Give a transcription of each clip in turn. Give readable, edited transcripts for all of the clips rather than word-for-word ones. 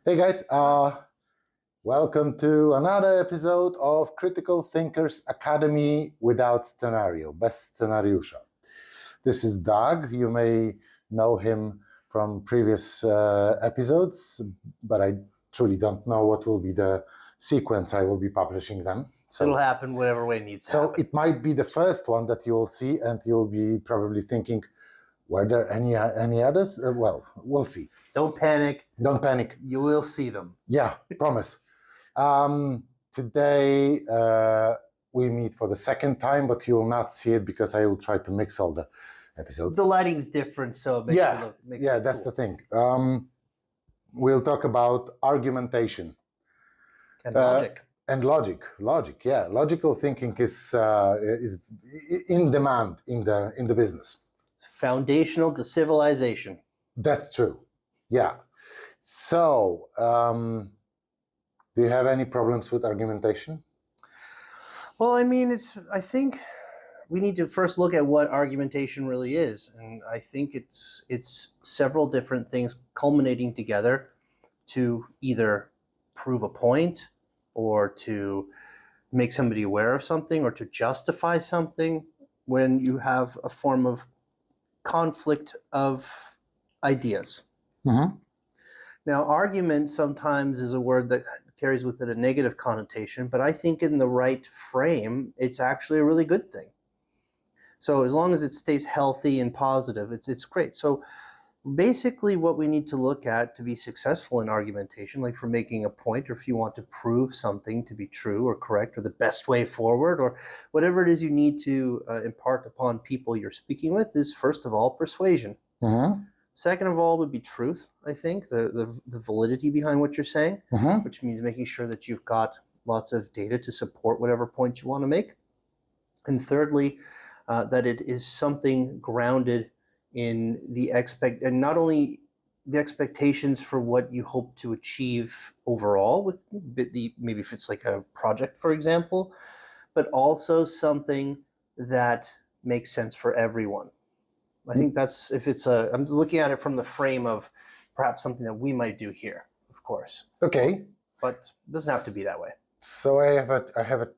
Hey guys, welcome to another episode of Critical Thinkers Academy without scenario, bez scenariusza. This is Doug. You may know him from previous episodes, but I truly don't know what will be the sequence I will be publishing them. It'll happen whatever way it needs to happen. So it might be the first one that you will see, and you'll be probably thinking, were there any others? Well, we'll see. Don't panic. Don't panic. You will see them. Yeah, promise. Today we meet for the second time, but you will not see it because I will try to mix all the episodes. The lighting's different, so it makes it look that's cool. the thing. We'll talk about argumentation And logic. and logic. Yeah, logical thinking is in demand in the business. Foundational to civilization. That's true. Yeah. So, do you have any problems with argumentation? Well, I mean, I think we need to first look at what argumentation really is, and I think it's several different things culminating together to either prove a point or to make somebody aware of something or to justify something when you have a form of conflict of ideas. Mm-hmm. Now, argument sometimes is a word that carries with it a negative connotation, but I think in the right frame, it's actually a really good thing. So as long as it stays healthy and positive, it's great. So basically what we need to look at to be successful in argumentation, like for making a point, or if you want to prove something to be true or correct or the best way forward, or whatever it is you need to impart upon people you're speaking with, is first of all persuasion. Mm-hmm. Second of all would be truth, I think, the validity behind what you're saying, Mm-hmm. which means making sure that you've got lots of data to support whatever point you want to make. And thirdly, that it is something grounded in and not only the expectations for what you hope to achieve overall with maybe if it's like a project, for example, but also something that makes sense for everyone. I think that's I'm looking at it from the frame of perhaps something that we might do here, of course. Okay. But it doesn't have to be that way. So I have a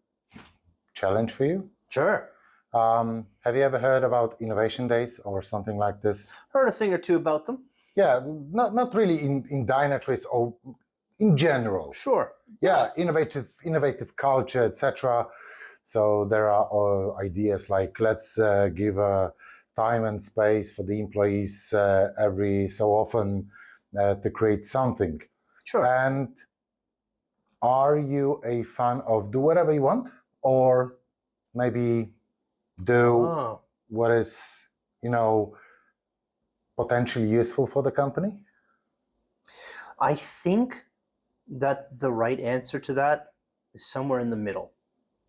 challenge for you. Sure. Have you ever heard about innovation days or something like this? Heard a thing or two about them. Yeah, not really in Dynatrace or in general. Sure. Yeah, innovative culture, etc. So there are ideas like let's give a time and space for the employees every so often to create something. Sure. And are you a fan of do whatever you want, or maybe do what is, potentially useful for the company? I think that the right answer to that is somewhere in the middle,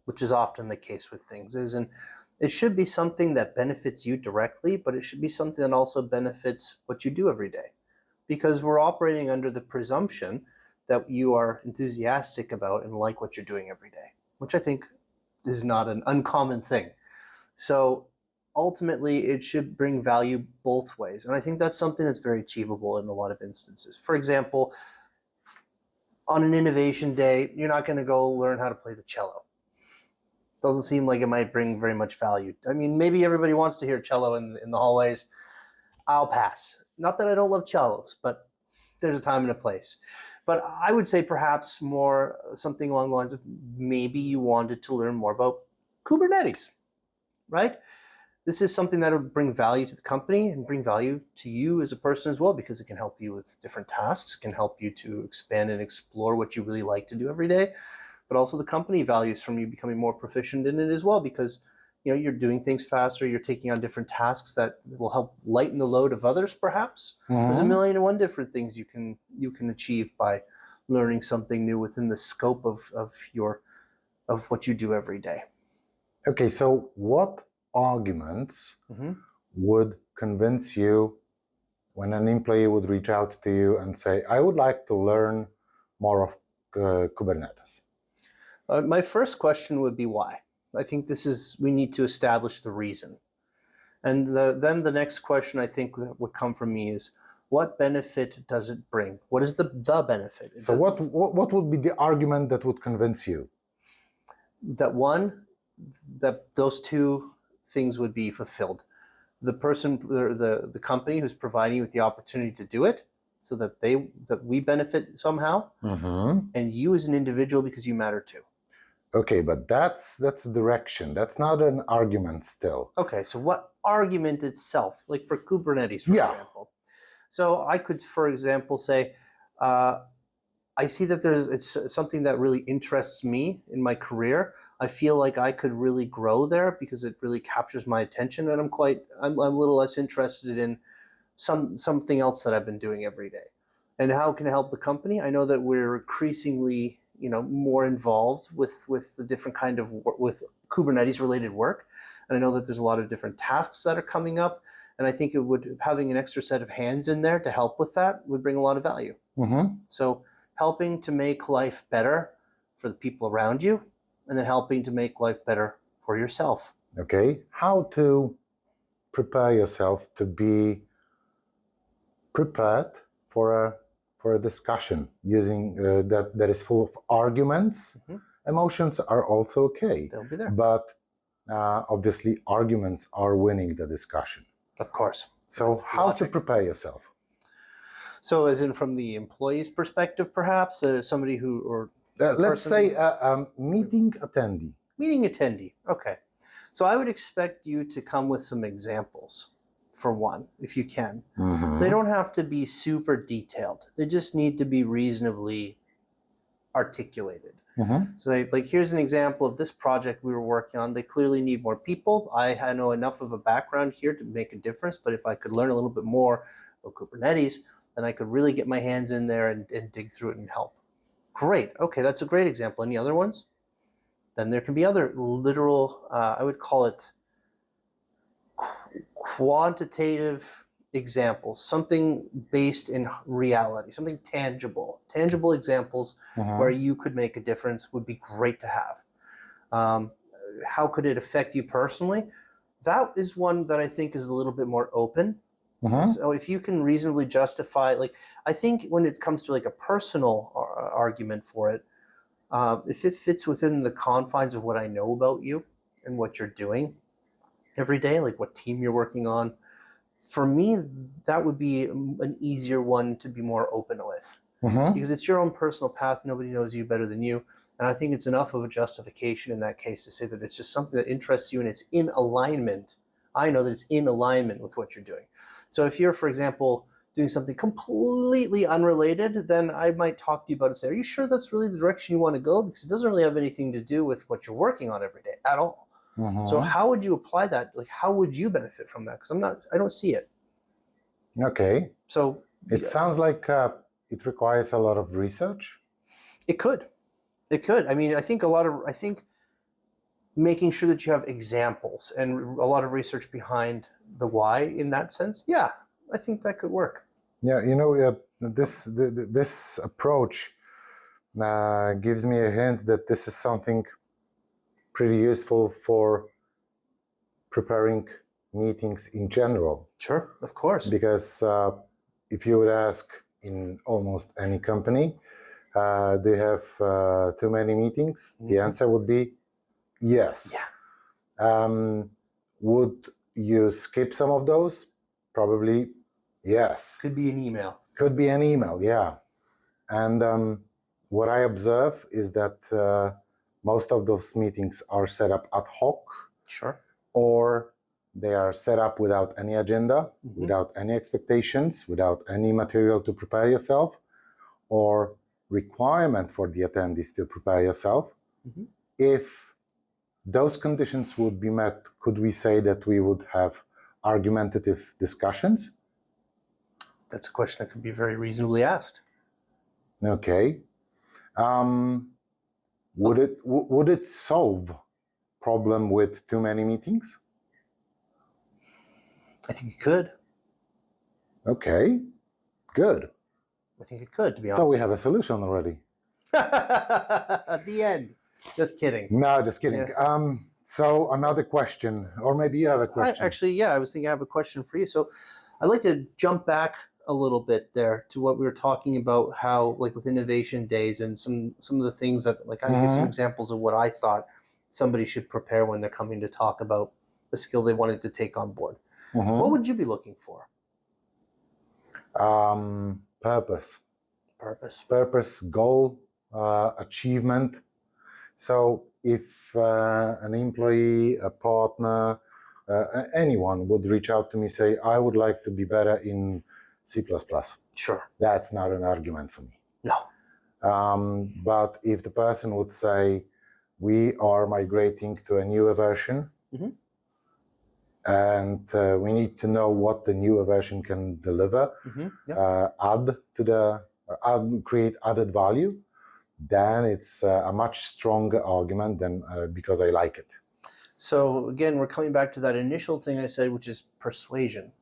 which is often the case with things. It should be something that benefits you directly, but it should be something that also benefits what you do every day. Because we're operating under the presumption that you are enthusiastic about and like what you're doing every day, which I think is not an uncommon thing. So ultimately, it should bring value both ways. And I think that's something that's very achievable in a lot of instances. For example, on an innovation day, you're not going to go learn how to play the cello. Doesn't seem like it might bring very much value. I mean, maybe everybody wants to hear cello in the hallways. I'll pass. Not that I don't love cellos, but there's a time and a place. But I would say perhaps more something along the lines of maybe you wanted to learn more about Kubernetes, right? This is something that will bring value to the company and bring value to you as a person as well, because it can help you with different tasks. It can help you to expand and explore what you really like to do every day. But also the company values from you becoming more proficient in it as well, because you're doing things faster, you're taking on different tasks that will help lighten the load of others, perhaps. Mm-hmm. There's a million and one different things you can achieve by learning something new within the scope of what you do every day. Okay, so what arguments Mm-hmm. would convince you when an employee would reach out to you and say, I would like to learn more of Kubernetes? My first question would be why. I think we need to establish the reason. And then the next question I think that would come from me is, what benefit does it bring? What is the benefit? So what would be the argument that would convince you? That one, that those two things would be fulfilled. The person, the company who's providing you with the opportunity to do it, so that we benefit somehow, and you as an individual, because you matter too. Okay, but that's a direction. That's not an argument still. Okay, so what argument itself, like for Kubernetes, for example. So I could, for example, say, I see that it's something that really interests me in my career. I feel like I could really grow there because it really captures my attention, and I'm a little less interested in something else that I've been doing every day. And how can I help the company? I know that we're increasingly, more involved with the different kind of with Kubernetes related work, and I know that there's a lot of different tasks that are coming up, and I think having an extra set of hands in there to help with that would bring a lot of value. So helping to make life better for the people around you, and then helping to make life better for yourself. Okay, how to prepare yourself to be prepared for a discussion using that is full of arguments. Emotions are also okay. They'll be there. But obviously arguments are winning the discussion. Of course. So how to prepare yourself? So as in from the employee's perspective, perhaps, somebody who, or let's say a meeting attendee. Meeting attendee, okay. So I would expect you to come with some examples, for one, if you can. They don't have to be super detailed. They just need to be reasonably articulated. So like, here's an example of this project we were working on. They clearly need more people. I know enough of a background here to make a difference, but if I could learn a little bit more about Kubernetes, then I could really get my hands in there and dig through it and help. Great, okay, that's a great example. Any other ones? Then there can be other literal, I would call it quantitative examples, something based in reality, something tangible. Tangible examples where you could make a difference would be great to have. How could it affect you personally? That is one that I think is a little bit more open. So if you can reasonably justify, like, I think when it comes to like a personal argument for it, if it fits within the confines of what I know about you and what you're doing every day, like what team you're working on, for me, that would be an easier one to be more open with. Because it's your own personal path. Nobody knows you better than you. And I think it's enough of a justification in that case to say that it's just something that interests you and it's in alignment. I know that it's in alignment with what you're doing. So if you're, for example, doing something completely unrelated, then I might talk to you about it and say, are you sure that's really the direction you want to go? Because it doesn't really have anything to do with what you're working on every day at all. So how would you apply that? Like, how would you benefit from that? Because I don't see it. Okay. So it sounds like it requires a lot of research. It could. I mean, I think making sure that you have examples and a lot of research behind the why in that sense, yeah, I think that could work. Yeah, this approach gives me a hint that this is something pretty useful for preparing meetings in general. Sure, of course. Because if you would ask in almost any company, do you have too many meetings? The answer would be yes. Yeah. Would you skip some of those? Probably yes. Could be an email. Could be an email, yeah. And what I observe is that most of those meetings are set up ad hoc. Sure. Or they are set up without any agenda, without any expectations, without any material to prepare yourself, or requirement for the attendees to prepare yourself. If those conditions would be met, could we say that we would have argumentative discussions? That's a question that could be very reasonably asked. Okay. Would it solve problem with too many meetings? I think it could. Okay, good. I think it could, to be honest. So we have a solution already. At the end. Just kidding. No, just kidding. Yeah. So another question, or maybe you have a question. I was thinking I have a question for you. So I'd like to jump back a a little bit there to what we were talking about, how like with innovation days and some of the things that like I give some examples of what I thought somebody should prepare when they're coming to talk about the skill they wanted to take on board. What would you be looking for? Purpose. Purpose, Goal, achievement. So if an employee, a partner, anyone would reach out to me, say, I would like to be better in C++. Sure. That's not an argument for me. No. But if the person would say, we are migrating to a newer version, and we need to know what the newer version can deliver, create added value, then it's a much stronger argument than because I like it. So again, we're coming back to that initial thing I said, which is persuasion,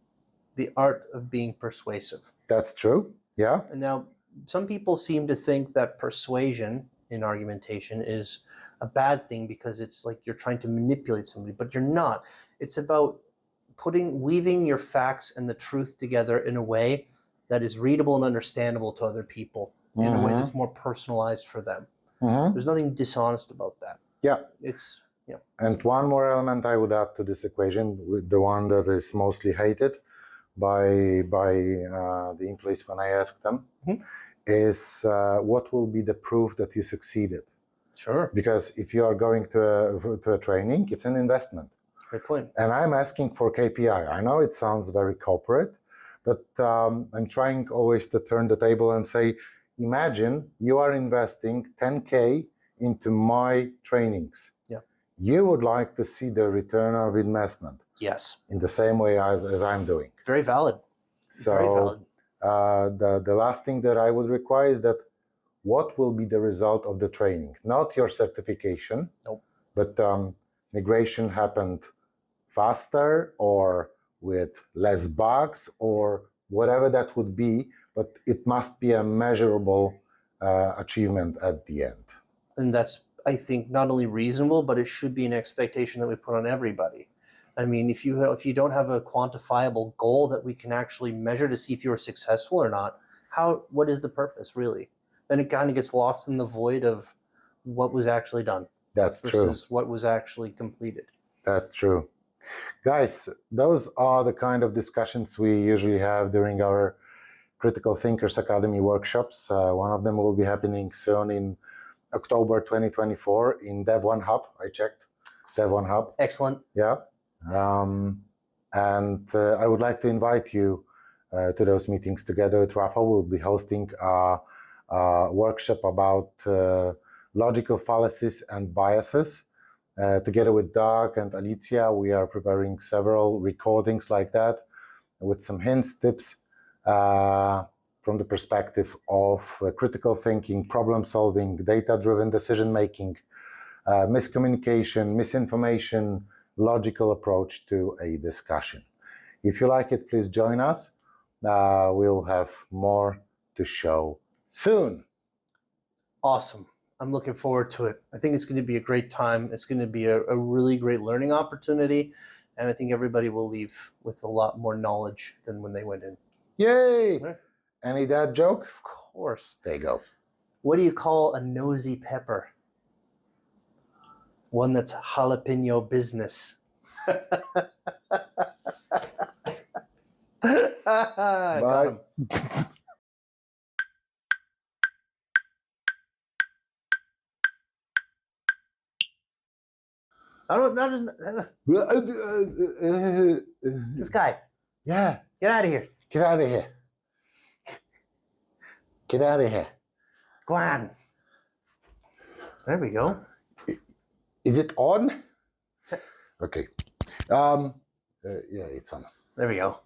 the art of being persuasive. That's true, yeah. And now some people seem to think that persuasion in argumentation is a bad thing because it's like you're trying to manipulate somebody, but you're not. It's about weaving your facts and the truth together in a way that is readable and understandable to other people, in a way that's more personalized for them. There's nothing dishonest about that. Yeah. It's, you know. And one more element I would add to this equation, the one that is mostly hated by the employees when I ask them, is what will be the proof that you succeeded? Sure. Because if you are going to a training, it's an investment. Great point. And I'm asking for KPI. I know it sounds very corporate, but I'm trying always to turn the table and say, imagine you are investing 10K into my trainings. Yeah. You would like to see the return of investment. Yes. In the same way as I'm doing. Very valid. So very valid. The last thing that I would require is that what will be the result of the training? Not your certification, but migration happened faster or with less bugs or whatever that would be, but it must be a measurable achievement at the end. And that's, I think, not only reasonable, but it should be an expectation that we put on everybody. I mean, if you don't have a quantifiable goal that we can actually measure to see if you were successful or not, what is the purpose really? Then it kind of gets lost in the void of what was actually done. That's versus true. What was actually completed. That's true. Guys, those are the kind of discussions we usually have during our Critical Thinkers Academy workshops. One of them will be happening soon in October 2024 in Dev1 Hub. I checked. Dev1 Hub. Excellent. Yeah. And I would like to invite you to those meetings together with Rafa. We'll be hosting a workshop about logical fallacies and biases. Together with Doug and Alicia, we are preparing several recordings like that with some hints, tips from the perspective of critical thinking, problem solving, data-driven decision-making, miscommunication, misinformation, logical approach to a discussion. If you like it, please join us. We'll have more to show soon. Awesome. I'm looking forward to it. I think it's going to be a great time. It's going to be a really great learning opportunity. And I think everybody will leave with a lot more knowledge than when they went in. Yay! Right. Any dad joke? Of course. There you go. What do you call a nosy pepper? One that's jalapeno business. Got him. I don't this guy. Yeah. Get out of here. Get out of here. Get out of here. Go on. There we go. Is it on? Okay. Yeah, it's on. There we go.